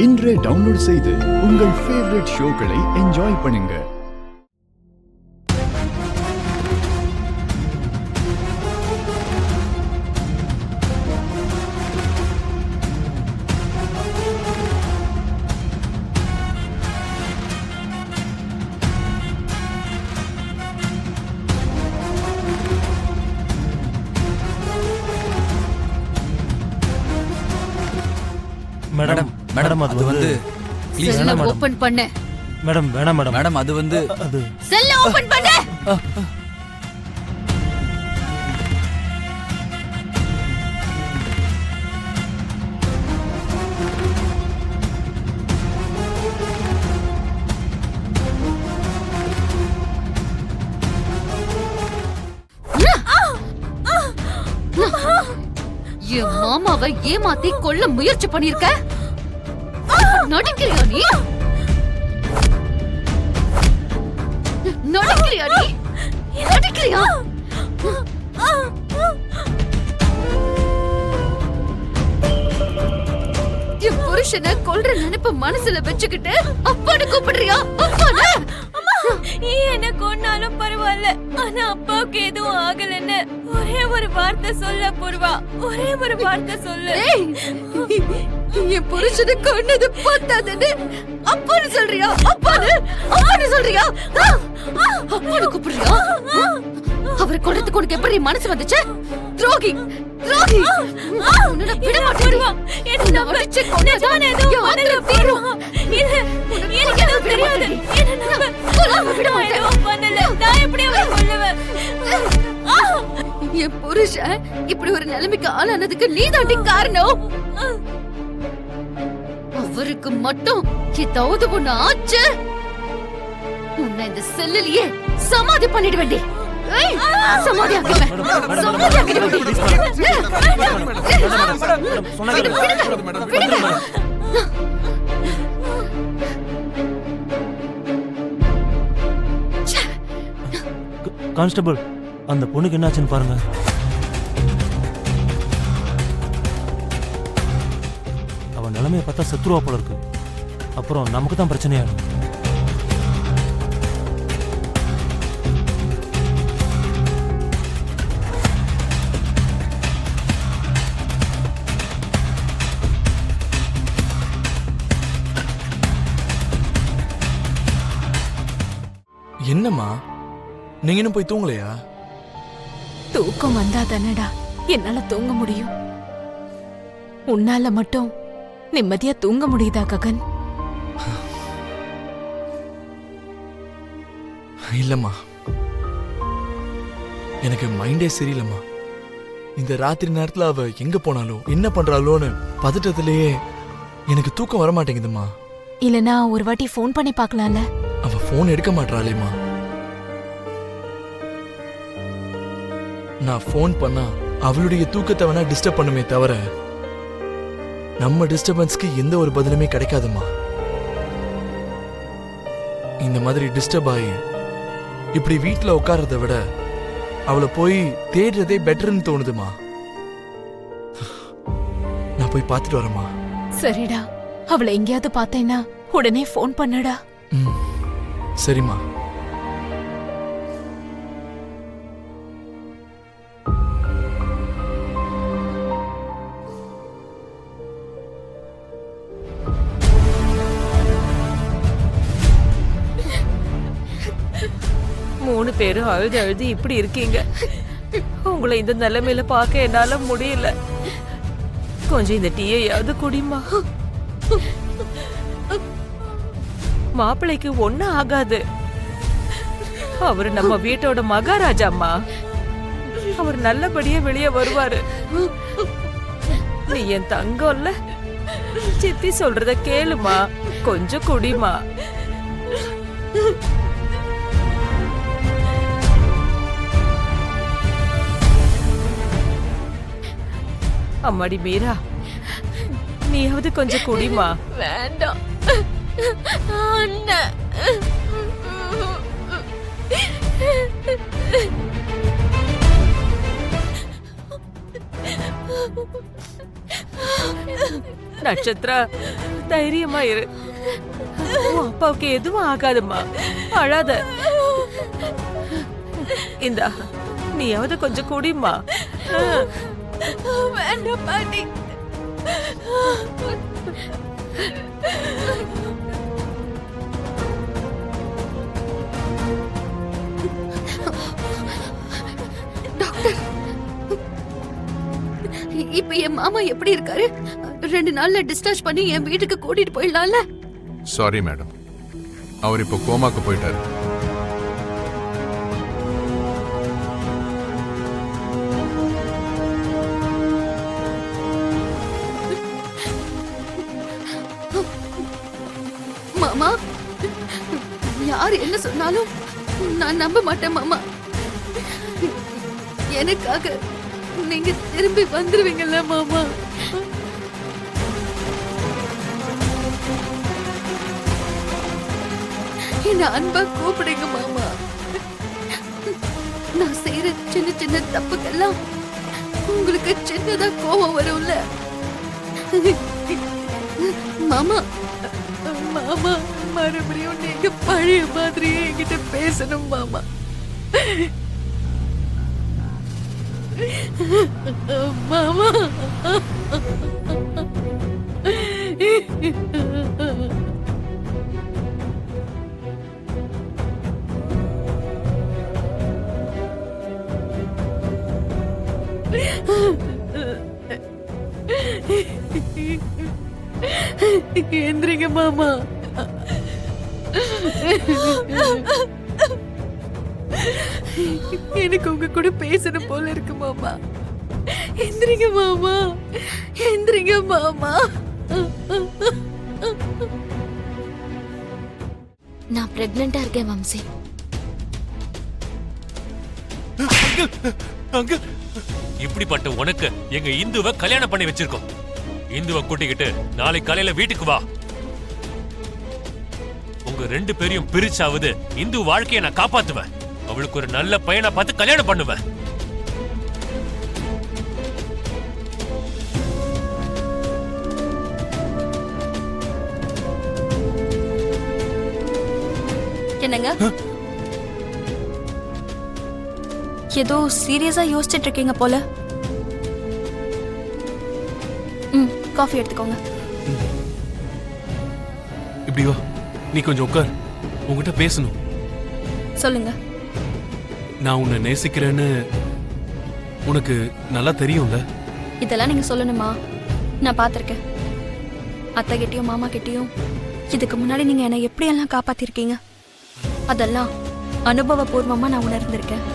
இன்றே டவுன்லோட் செய்து உங்கள் ஃபேவரட் ஷோக்களை என்ஜாய் பண்ணுங்க. மேடம் மேடம் அது வந்து ப்ளீஸ் செல்ல ஓபன் பண்ணு. மேடம் வேணாம் மேடம். மேடம் அது வந்து அது செல்ல ஓபன் பண்ணு. என் மாமாவை ஏமாத்தி கொல்ல முயற்சி பண்ணிருக்க. நடிக்கிறியா நீ? நடிக்கிறியா நீ? நடிக்கிறியா? என் புருஷனை கொல்ற நினைப்ப மனசுல வச்சுக்கிட்டு அப்பான்னு கூப்பிடுறியா? அப்பான்னு? என்ன கொன்னாலும் பரவாயில்ல, ஆனா அப்பாவுக்கு எதுவும் ஆகலன்னு ஒரே ஒரு வார்த்தை சொல்ல பூர்வா, ஒரே ஒரு வார்த்தை சொல்லு. என் புருஷனை கொன்னது பத்தாதுன்னு அப்பான்னு சொல்றியா? அப்பான்னு அப்பான்னு சொல்றியா? அப்பான்னு கூப்பிடுறியா? அவரை கொல்றதுக்கு உனக்கு எப்படி மனசு வந்துச்சு? துரோகி துரோகி! உன்னை விட மாட்டேன். என்ன வச்சு கொன்னதான் ஏதோ மனல தீரும். இல்ல எனக்கு எதுவும் தெரியாது. என்ன விட மாட்டேன். பண்ணல, நான் எப்படி அவரை கொல்லுவேன்? என் புருஷன் இப்படி ஒரு நிலைமைக்கு ஆளானதுக்கு நீ தாண்டி காரணம். அவருக்கு மட்டும் ஏதாவது ஒண்ணு ஆச்சு, உன்னை இந்த செல்லிலேயே சமாதி பண்ணிட வேண்டி. சமாதி ஆக்கிடுவேன். சமாதி ஆக்கிடுவேன். கான்ஸ்டபிள், அந்த பொண்ணுக்கு என்னாச்சுன்னு பாருங்க. அவன் நிலைமையை பார்த்தா செத்துருவா போல இருக்கு. அப்புறம் நமக்கு தான் பிரச்சனையாகும். என்னம்மா நீங்க இன்னும் போய் தூங்கலையா? தூக்கம் வந்தா தானடா என்னால தூங்க முடியும். உன்னால மட்டும் நிம்மதியா தூங்க முடியுதா ககன்? இல்லம்மா, எனக்கு மைண்டே சரியில்லைம்மா. இந்த ராத்திரி நேரத்துல அவ எங்க போனாலோ என்ன பண்றாளோன்னு பதட்டத்திலேயே எனக்கு தூக்கம் வர மாட்டேங்குதுமா. இல்லனா ஒரு வாட்டி ஃபோன் பண்ணி பார்க்கலாம்ல? அவ போன் எடுக்க மாட்டாளேம்மா. நான் போன் பண்ணா அவளுடைய தூக்கத்தை வேணா டிஸ்டர்ப் பண்ணுமே தவிர நம்ம டிஸ்டர்பன்ஸ்க்கு எந்த ஒரு பதிலுமே கிடைக்காதுமா. இந்த மாதிரி டிஸ்டர்ப் ஆகி இப்படி வீட்டுல உட்கார்றத விட அவளை போய் தேடுறதே பெட்டர்னு தோணுதுமா. நான் போய் பார்த்துட்டு வரேம்மா. சரிடா, அவளை எங்கேயாவது பார்த்தேன்னா உடனே ஃபோன் பண்ணடா. சரிம்மா. மூணு பேரும் அழுது அழுது இப்படி இருக்கீங்க. உங்களை இந்த நிலைமையில பார்க்க என்னால முடியல. கொஞ்சம் இந்த டீயையாவது குடிமா. மாப்பிள்ளைக்கு ஒண்ணும் ஆகாது. அவரு நம்ம வீட்டோட மகாராஜாம்மா. அவர் நல்லபடியா வெளியே வருவாரு. நீ என் தங்கம்ல, சித்தி சொல்றத கேளுமா, கொஞ்சம் குடிமா. அம்மாடி மீரா, நீயாவது கொஞ்சம் குடிமா. வேண்டாம் அண்ணா. நட்சத்திரா, தைரியமா இரு. உன் அப்பாவுக்கு எதுவும் ஆகாதும்மா, அழாத. இந்தா நீயாவது கொஞ்சம் குடிம்மா. வேண்டாம் பாட்டி. டாக்டர், இப்ப என் மாமா எப்படி இருக்காரு? 2 நாள்ல டிஸ்சார்ஜ் பண்ணி என் வீட்டுக்கு கூட்டிட்டு போயிடலாம்ல? சாரி மேடம், அவர் இப்போ கோமாக்கு போயிட்டாரு. மாமா, யார் என்ன சொன்னாலும் நான் நம்ப மாட்டேன் மாமா. எனக்காக நீங்க திரும்பி வந்துருவீங்கல்ல மாமா? என்ன அன்பா கூப்பிடுங்க மாமா. நான் செய்யற சின்ன சின்ன தப்புக்கெல்லாம் உங்களுக்கு சின்னதா கோபம் வரும்ல மாமா? மாமா, மறுபடியும் நீங்க பழைய மாதிரியே என்கிட்ட பேசணும் மாமா. மாமா, எந்திரிங்க மாமா. எனக்கு உங்க கூட பேசணும் போல இருக்கு மாமா. எந்திரிங்க மாமா, எந்திரிங்க மாமா. நான் பிரெக்னெண்டா இருக்கேன் வம்சி. அங்கிள், இப்படிப்பட்ட உனக்கு எங்க இந்துவை கல்யாணம் பண்ணி வச்சிருக்கோம். இந்துவை கூட்டிக்கிட்டு நாளை காலையில வீட்டுக்கு வா. உங்க 2 பேரையும் பிரிச்சாவது இந்து வாழ்க்கையை நான் காப்பாத்துவேன். அவளுக்கு ஒரு நல்ல பையனை பார்த்து கல்யாணம் பண்ணுவேன். என்னங்க, ஏதோ சீரியஸா யோசிச்சுட்டு இருக்கீங்க போல. காஃபி எடுத்துக்கோங்க. இப்படி வா, நீ கொஞ்சம் உட்கார், உங்ககிட்ட பேசணும். சொல்லுங்க. நான் உன்னை நேசிக்கிறேன்னு உனக்கு நல்லா தெரியும்ல? இதெல்லாம் நீங்க சொல்லணுமா? நான் பார்த்திருக்கேன். அத்தை கிட்டயும் மாமா கிட்டயும் இதுக்கு முன்னாடி நீங்க என்னை எப்படியெல்லாம் காப்பாத்திருக்கீங்க, அதெல்லாம் அனுபவபூர்வமா நான் உணர்ந்திருக்கேன்.